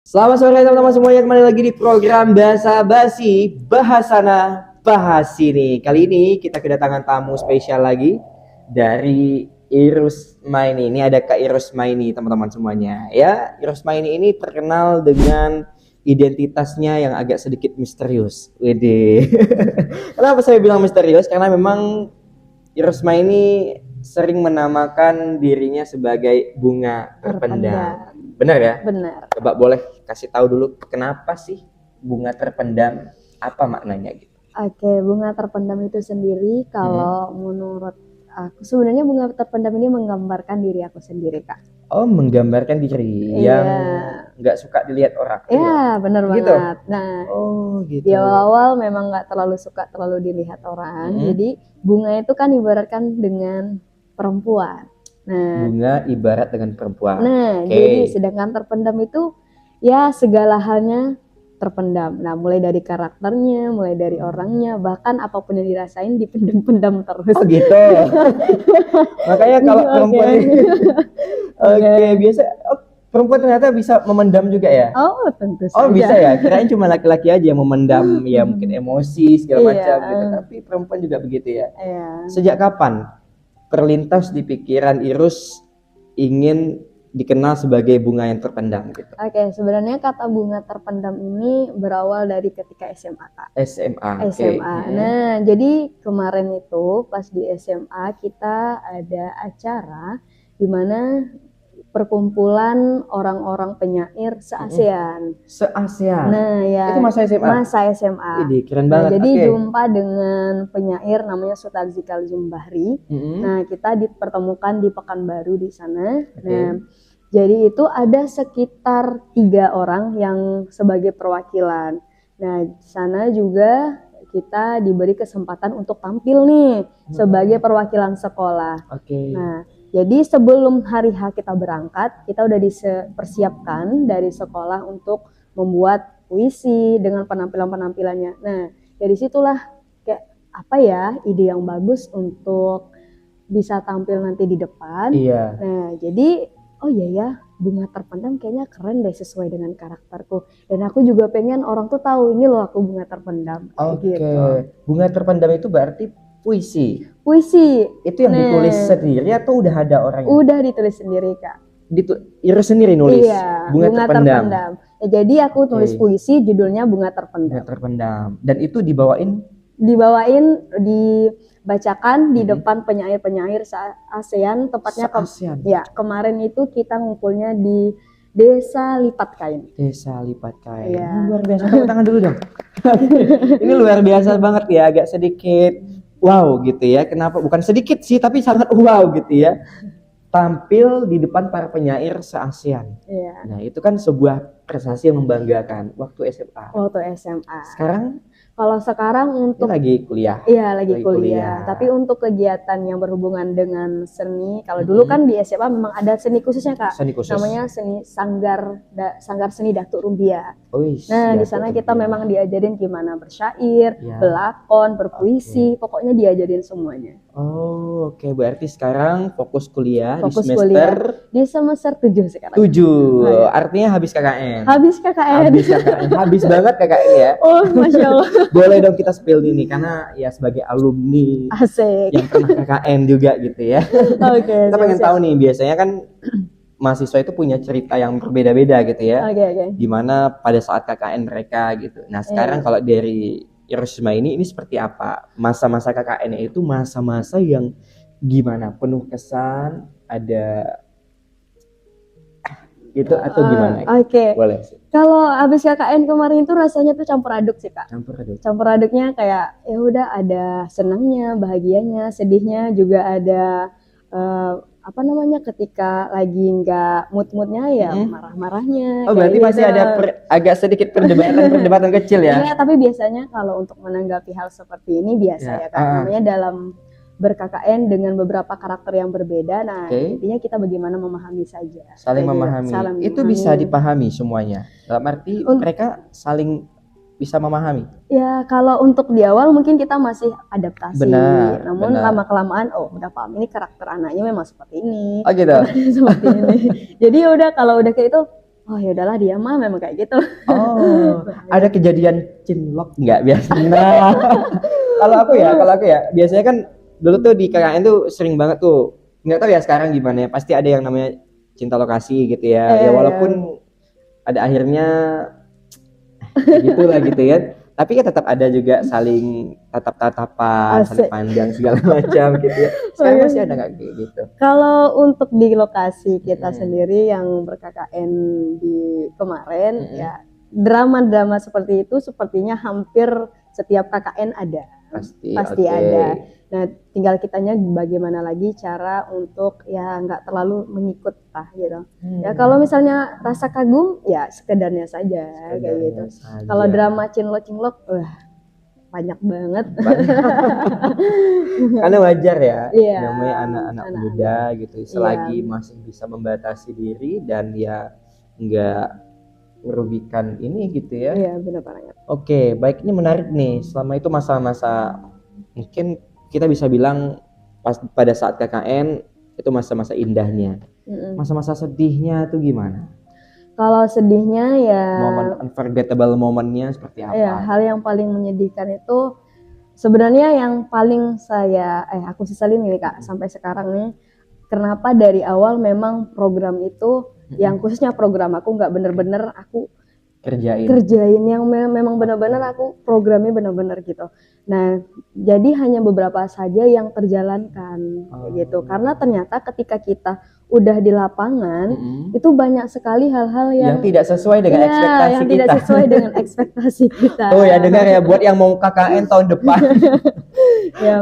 Selamat sore teman-teman semuanya, kembali lagi di program Basa Basi, Bahasana Bahas Sini. Kali ini kita kedatangan tamu spesial lagi dari Irusmaini. Ini ada Kak Irusmaini teman-teman semuanya. Ya, Irusmaini ini terkenal dengan identitasnya yang agak sedikit misterius. Wede. Kenapa saya bilang misterius? Karena memang Irusmaini sering menamakan dirinya sebagai bunga terpendam. Benar ya? Benar. Coba boleh kasih tahu dulu kenapa sih bunga terpendam? Apa maknanya gitu? Oke, bunga terpendam itu sendiri kalau menurut aku sebenarnya bunga terpendam ini menggambarkan diri aku sendiri, Kak. Oh, menggambarkan diri Iya. yang nggak suka dilihat orang. Iya, benar Gitu? banget. Nah, Oh, gitu. di awal memang nggak terlalu suka terlalu dilihat orang. Jadi bunga itu kan ibaratkan dengan perempuan. Nah, Bunga ibarat dengan perempuan. Oke. jadi sedangkan terpendam itu ya segala halnya terpendam. Nah, mulai dari karakternya, mulai dari orangnya, bahkan apapun yang dirasain dipendam-pendam terus. Oh gitu. Makanya kalau Oke. perempuan Oke, biasa perempuan ternyata bisa memendam juga ya? Oh, tentu saja. Oh bisa ya, kirain cuma laki-laki aja yang memendam ya mungkin emosi segala Iya. macam gitu, tapi perempuan juga begitu ya. Iya. Sejak kapan terlintas di pikiran Irus ingin dikenal sebagai bunga yang terpendam gitu? Oke, sebenarnya kata bunga terpendam ini berawal dari ketika SMA, Kak. SMA. Oke. SMA. Nah, jadi kemarin itu pas di SMA kita ada acara di mana perkumpulan orang-orang penyair se-ASEAN. Se-ASEAN. Nah, ya. Itu masa SMA? Masa SMA. Ini keren Nah, banget. jadi Oke. jumpa dengan penyair namanya Sultan Zumbahri. Nah, kita dipertemukan di Pekanbaru di sana. Nah, jadi itu ada sekitar 3 orang yang sebagai perwakilan. Nah, di sana juga kita diberi kesempatan untuk tampil nih sebagai perwakilan sekolah. Oke. Nah, jadi sebelum hari H kita berangkat, kita udah dipersiapkan dari sekolah untuk membuat puisi dengan penampilan-penampilannya. Nah, dari situlah kayak apa ya ide yang bagus untuk bisa tampil nanti di depan. Iya. Nah, jadi oh iya ya, bunga terpendam kayaknya keren deh sesuai dengan karakterku. Dan aku juga pengen orang tuh tahu ini loh aku bunga terpendam. Oke. Gitu. Bunga terpendam itu berarti puisi. Puisi. Itu yang ditulis sendiri atau udah ada orangnya? Udah ditulis sendiri, Kak. Irus sendiri nulis. Iya, bunga terpendam. Ya, jadi aku tulis puisi judulnya Bunga Terpendam. Bunga terpendam. Dan itu dibawain Dibacakan di depan penyair-penyair ASEAN, tepatnya se-ASEAN. Ya, kemarin itu kita ngumpulnya di Desa Lipat Kain. Desa Lipat Kain. Iya. Luar biasa. Tepuk tangan dulu dong. Ini luar biasa banget ya, agak sedikit wow gitu ya. Kenapa? Bukan sedikit sih, tapi sangat wow gitu ya. Tampil di depan para penyair se-ASEAN. Iya. Nah, itu kan sebuah prestasi yang membanggakan waktu SMA. Waktu SMA. Sekarang Kalau sekarang untuk lagi kuliah. Iya, lagi kuliah. Tapi untuk kegiatan yang berhubungan dengan seni, kalau dulu kan di SMA memang ada seni khususnya, Kak. Seni khusus. Namanya seni sanggar seni Datuk Rumbia. Nah, di sana kita memang diajarin gimana bersyair, berlakon, berpuisi, pokoknya diajarin semuanya. Oh, oke. Berarti sekarang fokus kuliah Fokus di semester kuliah di semester 7 sekarang. 7. Artinya habis KKN. Habis KKN. Habis KKN. Habis banget KKN ya. Oh, Masya Allah. Boleh dong kita spill ini karena ya sebagai alumni Asik. yang pernah KKN juga gitu ya. Oke. Kita pengen tahu nih, biasanya kan mahasiswa itu punya cerita yang berbeda-beda gitu ya. Oke. Gimana pada saat KKN mereka gitu. Nah, sekarang kalau dari Irusmaini ini seperti apa? Masa-masa KKN itu masa-masa yang gimana? Penuh kesan, ada gitu atau gimana? Oke. Boleh sih. Kalau habis KKN kemarin itu rasanya tuh campur aduk sih, Kak. Campur aduknya kayak ya udah ada senangnya, bahagianya, sedihnya, juga ada ketika lagi nggak mood-moodnya ya marah-marahnya. Oh, berarti masih ada agak sedikit perdebatan kecil ya? Iya, tapi biasanya kalau untuk menanggapi hal seperti ini biasa ya Kak. Namanya dalam ber-KKN dengan beberapa karakter yang berbeda. Nah, intinya kita bagaimana memahami saja. Saling memahami. Itu bisa dipahami semuanya. Dalam arti mereka saling bisa memahami. Ya, kalau untuk di awal mungkin kita masih adaptasi. Benar. Namun lama-kelamaan udah paham ini karakter anaknya memang seperti ini. Oh gitu. Seperti ini. Jadi udah kalau udah kayak itu oh ya udahlah dia mah memang kayak gitu. Oh, ada kejadian cinlok nggak biasanya? Kalau aku ya, biasanya kan dulu tuh di KKN tuh sering banget tuh. Nggak tahu ya sekarang gimana ya. Pasti ada yang namanya cinta lokasi gitu ya. Ya walaupun ada akhirnya gitulah gitu ya. Tapi kan tetap ada juga saling tatap-tatapan, saling pandang segala macam gitu ya. Sekarang masih ada nggak kayak gitu? Kalau untuk di lokasi kita sendiri yang ber-KKN di kemarin, ya drama-drama seperti itu sepertinya hampir setiap KKN ada. Pasti ada. Nah, tinggal kitanya bagaimana lagi cara untuk ya nggak terlalu mengikut lah gitu. Ya kalau misalnya rasa kagum ya sekedarnya saja kayak gitu. Kalau drama cinlok, banyak banget. Karena wajar ya, namanya anak-anak muda gitu. Selagi masih bisa membatasi diri dan ya nggak merugikan ini gitu ya. Iya, benar banget. Oke, baik, ini menarik nih. Selama itu masa-masa mungkin kita bisa bilang pada saat KKN itu masa-masa indahnya. Masa-masa sedihnya tuh gimana? Kalau sedihnya ya momen unforgettable momennya seperti apa? Ya, hal yang paling menyedihkan itu sebenarnya yang paling aku sesalin nih Kak sampai sekarang nih. Kenapa dari awal memang program itu yang khususnya program aku nggak bener-bener aku kerjain yang memang benar-benar aku programnya benar-benar gitu. Nah, jadi hanya beberapa saja yang terjalankan gitu. Karena ternyata ketika kita udah di lapangan itu banyak sekali hal-hal yang tidak sesuai dengan ekspektasi yang kita. Tidak sesuai dengan ekspektasi kita. Oh ya, dengar ya buat yang mau KKN tahun depan.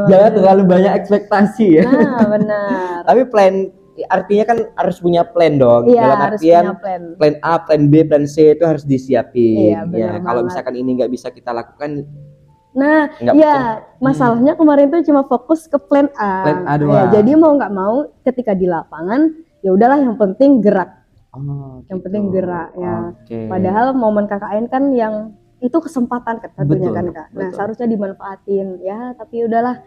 Jangan terlalu banyak ekspektasi ya. Nah, benar. Tapi artinya kan harus punya plan dong. Iya, dalam artian plan A, plan B, plan C itu harus disiapin. Iya, kalau misalkan ini nggak bisa kita lakukan. Nah, masalahnya kemarin tuh cuma fokus ke plan A. Plan A doang. Jadi mau nggak mau ketika di lapangan ya udahlah yang penting gerak. Yang penting gerak ya. Padahal momen KKN kan yang itu kesempatan tentunya kan Kak. Nah, seharusnya dimanfaatin ya, tapi udahlah.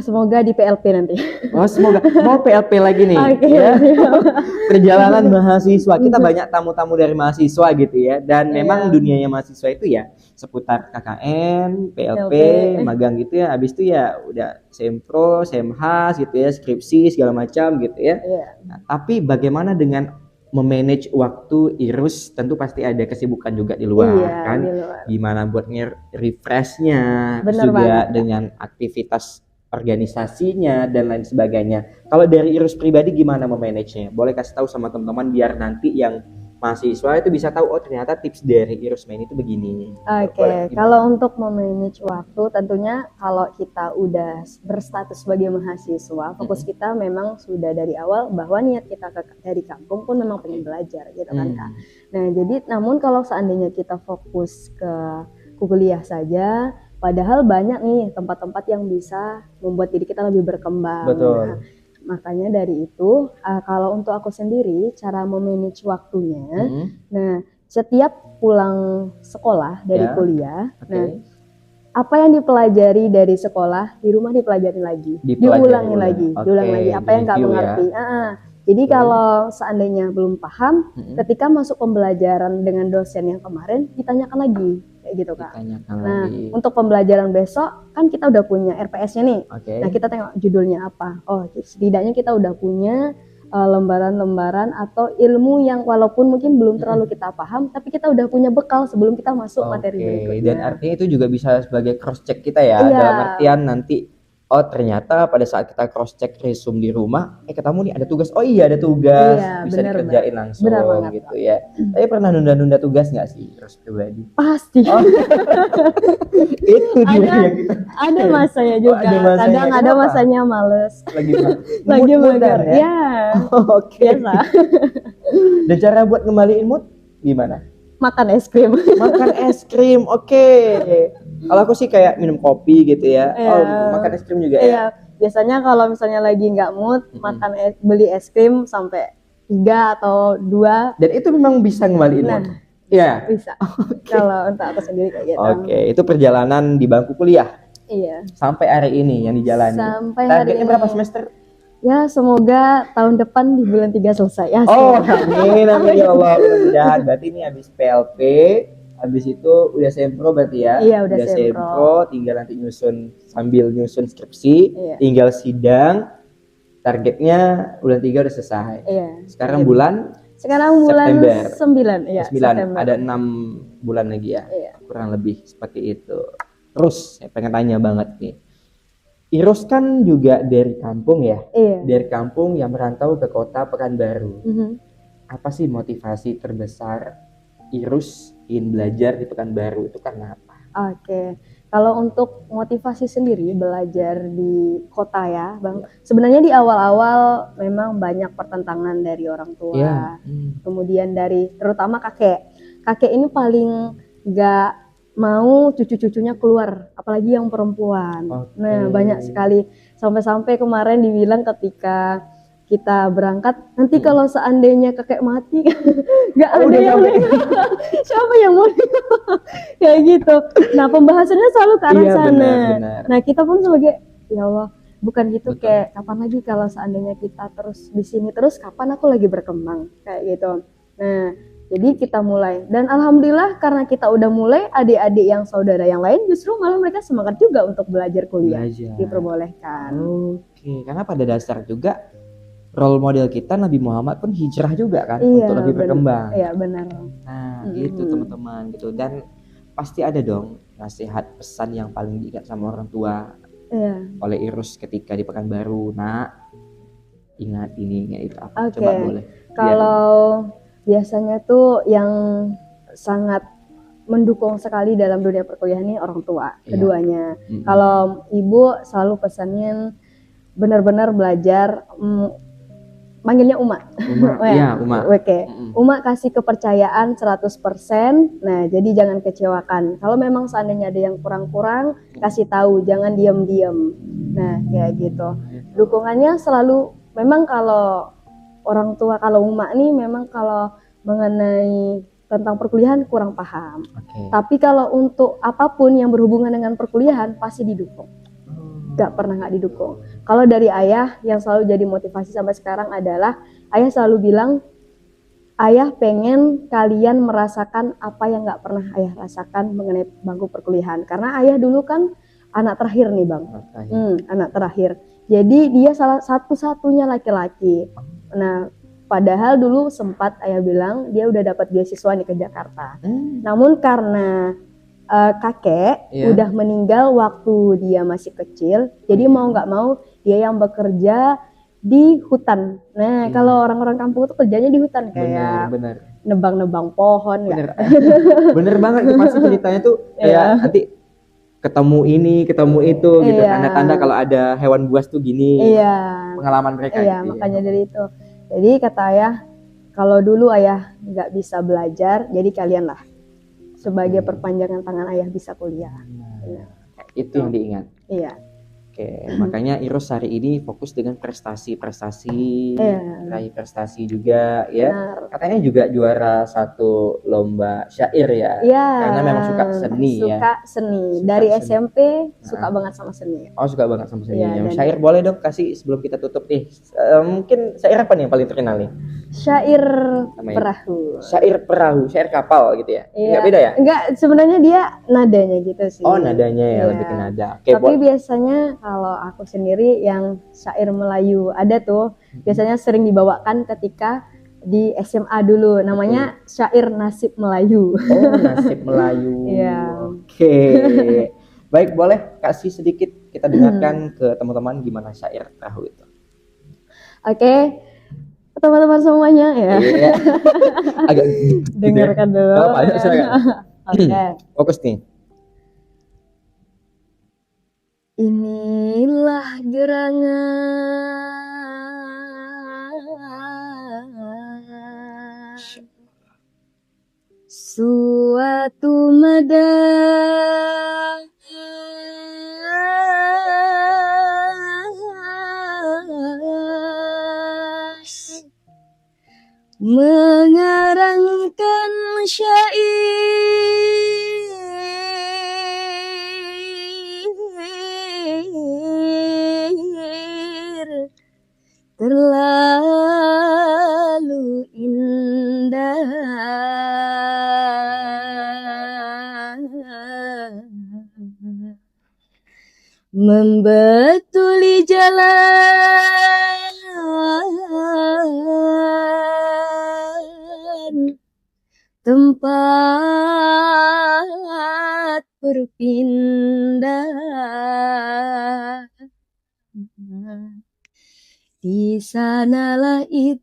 Semoga di PLP nanti. Oh, semoga. Mau PLP lagi nih. Ya. Perjalanan mahasiswa. Kita banyak tamu-tamu dari mahasiswa gitu ya. Dan memang dunianya mahasiswa itu ya seputar KKN, PLP, magang gitu ya. Habis itu ya udah sempro, semhas gitu ya, skripsi segala macam gitu ya. Nah, tapi bagaimana dengan memanage waktu Irus? Tentu pasti ada kesibukan juga di luar kan. Di luar. Gimana buat refreshnya, juga dengan aktivitas organisasinya dan lain sebagainya. Kalau dari Irus pribadi gimana memanagenya? Boleh kasih tahu sama teman-teman biar nanti yang mahasiswa itu bisa tahu ternyata tips dari Irus Main itu begini. Kalau untuk memanage waktu tentunya kalau kita udah berstatus sebagai mahasiswa, fokus kita memang sudah dari awal bahwa niat kita dari kampung pun memang pengen belajar gitu kan Kak. Nah, jadi namun kalau seandainya kita fokus ke kuliah saja, padahal banyak nih tempat-tempat yang bisa membuat diri kita lebih berkembang. Betul. Nah, makanya dari itu, kalau untuk aku sendiri, cara memanage waktunya, nah setiap pulang sekolah dari kuliah, nah apa yang dipelajari dari sekolah di rumah dipelajari lagi, diulangi lagi, apa yang nggak mengerti. Jadi kalau seandainya belum paham, ketika masuk pembelajaran dengan dosen yang kemarin, ditanyakan lagi. Kayak gitu Kak. Nah, untuk pembelajaran besok kan kita udah punya RPS-nya nih. Nah, kita tengok judulnya apa. Oh, setidaknya kita udah punya lembaran-lembaran atau ilmu yang walaupun mungkin belum terlalu kita paham, tapi kita udah punya bekal sebelum kita masuk materi berikutnya. Dan artinya itu juga bisa sebagai cross check kita ya. Dalam artian nanti ternyata pada saat kita cross check resume di rumah, ketemu nih ada tugas. Oh iya ada tugas, bisa dikerjain langsung gitu ya. Tapi pernah nunda-nunda tugas nggak sih terus pribadi? Pasti. Itu dia yang kita. Ada masanya juga. Kadang ada masanya males. Lagi mager ya. Biasa. Dan cara buat ngembaliin mood gimana? Makan es krim. Kalau aku sih kayak minum kopi gitu ya. Makan es krim juga ya. Biasanya kalau misalnya lagi nggak mood, beli es krim sampai 3 atau 2. Dan itu memang bisa ngembaliin mood. Iya. Bisa. Kalau untuk aku sendiri kayak gitu. Itu perjalanan di bangku kuliah. Iya. Sampai hari ini yang dijalani. Sampai hari ini. Targetnya berapa semester? Ya semoga tahun depan di bulan 3 selesai ya. Oh, amin, amin ya Allah. Mudah-mudahan. Berarti ini habis PLP, habis itu udah sempro berarti ya. Iya, udah sempro, tinggal nanti sambil nyusun skripsi, Iya. tinggal sidang. Targetnya bulan 3 udah selesai. Iya. Sekarang bulan bulan September. 9 ya. 9, September. ada 6 bulan lagi ya. Iya. Kurang lebih seperti itu. Terus saya pengen tanya banget nih. Irus kan juga dari kampung ya. Iya. Dari kampung yang merantau ke kota Pekanbaru. Mhm. Apa sih motivasi terbesar Irus ingin belajar di Pekanbaru itu karena apa? Oke. Kalau untuk motivasi sendiri belajar di kota ya, Bang. Sebenarnya di awal-awal memang banyak pertentangan dari orang tua. Iya. Kemudian dari terutama kakek. Kakek ini paling gak mau cucu-cucunya keluar, apalagi yang perempuan. Oke. Nah, banyak sekali. Sampai-sampai kemarin dibilang ketika kita berangkat, nanti kalau seandainya kakek mati, nggak ada yang siapa yang mau kayak gitu. Nah, pembahasannya selalu ke arah sana. Benar. Nah, kita pun sebagai ya Allah, bukan gitu. Betul. Kayak kapan lagi kalau seandainya kita terus di sini terus, kapan aku lagi berkembang kayak gitu. Nah, jadi kita mulai, dan alhamdulillah karena kita udah mulai, adik-adik yang saudara yang lain justru malah mereka semangat juga untuk belajar kuliah. Diperbolehkan. Oke, karena pada dasar juga role model kita Nabi Muhammad pun hijrah juga kan, Iya, untuk lebih berkembang. Iya benar. Nah, gitu teman-teman gitu. Dan pasti ada dong nasihat pesan yang paling diingat sama orang tua oleh Irus ketika di Pekanbaru. Nak, ingat ini, ingat itu apa? Oke. Coba boleh. Kalau biasanya tuh yang sangat mendukung sekali dalam dunia perkuliahan ini orang tua, keduanya. Kalau ibu selalu pesanin benar-benar belajar, manggilnya Uma. Iya, Uma. Oke. Uma kasih kepercayaan 100%. Nah, jadi jangan kecewakan. Kalau memang seandainya ada yang kurang-kurang, kasih tahu, jangan diam-diam. Nah, kayak gitu. Dukungannya selalu, memang kalau orang tua, kalau Uma nih memang kalau mengenai tentang perkuliahan kurang paham. Tapi kalau untuk apapun yang berhubungan dengan perkuliahan pasti didukung. Gak pernah gak didukung. Kalau dari ayah yang selalu jadi motivasi sampai sekarang adalah ayah selalu bilang, ayah pengen kalian merasakan apa yang gak pernah ayah rasakan mengenai bangku perkuliahan. Karena ayah dulu kan anak terakhir nih Bang. Anak terakhir. Jadi dia salah satu-satunya laki-laki. Nah, padahal dulu sempat ayah bilang dia udah dapat beasiswa nih ke Jakarta. Namun karena kakek udah meninggal waktu dia masih kecil, jadi mau nggak mau dia yang bekerja di hutan. Nah, kalau orang-orang kampung tuh kerjanya di hutan kayak nebang-nebang pohon. Bener banget, pasti ceritanya tuh kayak nanti ketemu ini, ketemu itu gitu. Tanda-tanda kalau ada hewan buas tuh gini. Pengalaman mereka. Makanya dari itu. Jadi kata ayah, kalau dulu ayah nggak bisa belajar, jadi kalian lah sebagai perpanjangan tangan ayah bisa kuliah. Itu yang diingat. Iya. Oke, makanya Irus hari ini fokus dengan prestasi, raih prestasi juga ya. Benar. Katanya juga juara satu lomba syair ya. Karena memang suka seni ya. Suka seni. Dari SMP suka banget sama seni. Oh, suka banget sama seni. Yang syair boleh dong kasih sebelum kita tutup nih. Mungkin syair apa nih yang paling terkenal nih? Syair perahu. Syair perahu, syair kapal gitu ya. Enggak beda ya? Enggak, sebenarnya dia nadanya gitu sih. Oh, nadanya ya, lebih ke nada. Tapi biasanya kalau aku sendiri yang syair Melayu ada tuh, biasanya sering dibawakan ketika di SMA dulu, namanya syair Nasib Melayu. Oh, Nasib Melayu. Oke. Baik, boleh kasih sedikit kita dengarkan ke teman-teman gimana syair perahu itu. Oke. Teman-teman semuanya ya. Agak dengarkan dulu. Oke. Fokus nih. Inilah gerangan suatu medan mengarangkan syair membetuli jalan tempat berpindah. Di sanalah itikat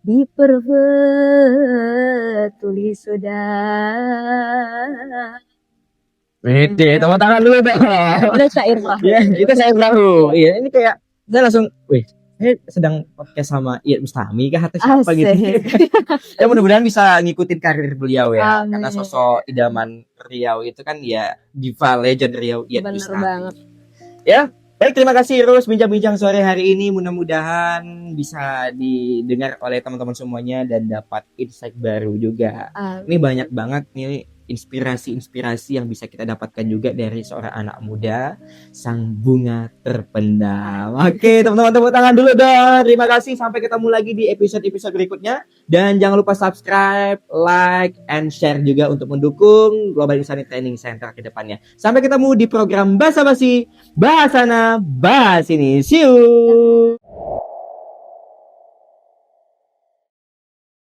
diperbetuli sudah. Wede, tepuk tangan dulu dong. Udah syair perahu. Ya, kita saya perahu. Iya, ini kayak saya langsung, wih, saya sedang podcast sama Iyat Bustami kah atau siapa gitu. Ya mudah-mudahan bisa ngikutin karir beliau ya. Amin. Karena sosok idaman Riau itu kan ya diva legend Riau Iyat Bener Bustami. banget. Ya, baik, terima kasih Rus bincang-bincang sore hari ini. Mudah-mudahan bisa didengar oleh teman-teman semuanya dan dapat insight baru juga. Ini banyak banget nih inspirasi-inspirasi yang bisa kita dapatkan juga dari seorang anak muda, sang bunga terpendam. Oke, teman-teman, tepuk tangan dulu dong. Terima kasih, sampai ketemu lagi di episode-episode berikutnya. Dan jangan lupa subscribe, like, and share juga untuk mendukung Global Islamic Training Center ke depannya. Sampai ketemu di program Basa Basi, Bahasana, Bahas ini. See you.